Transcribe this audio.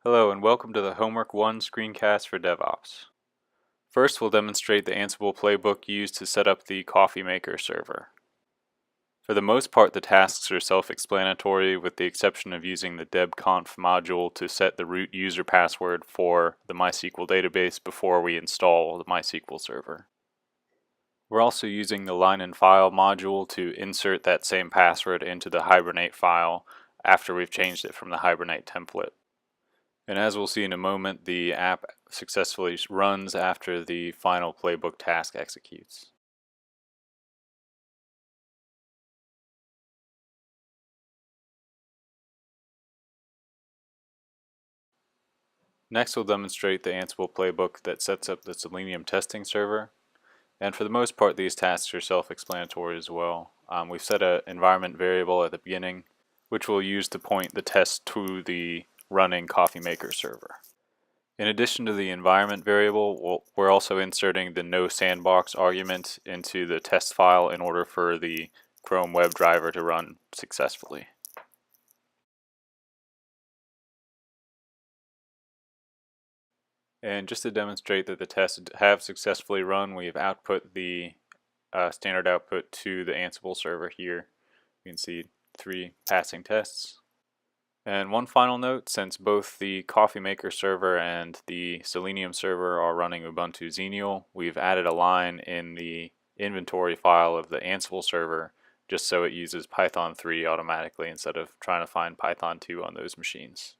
Hello and welcome to the Homework 1 screencast for DevOps. First, we'll demonstrate the Ansible playbook used to set up the coffee maker server. For the most part, the tasks are self-explanatory with the exception of using the debconf module to set the root user password for the MySQL database before we install the MySQL server. We're also using the line and file module to insert that same password into the Hibernate file after we've changed it from the Hibernate template. And as we'll see in a moment, the app successfully runs after the final playbook task executes. Next, we'll demonstrate the Ansible playbook that sets up the Selenium testing server. And for the most part, these tasks are self-explanatory as well. We've set an environment variable at the beginning, which we'll use to point the test to the running coffee maker server. In addition to the environment variable, we're also inserting the no sandbox argument into the test file in order for the Chrome web driver to run successfully. And just to demonstrate that the tests have successfully run, we've output the standard output to the Ansible server here. You can see 3 passing tests. And one final note, since both the Coffee Maker server and the Selenium server are running Ubuntu Xenial, we've added a line in the inventory file of the Ansible server just so it uses Python 3 automatically instead of trying to find Python 2 on those machines.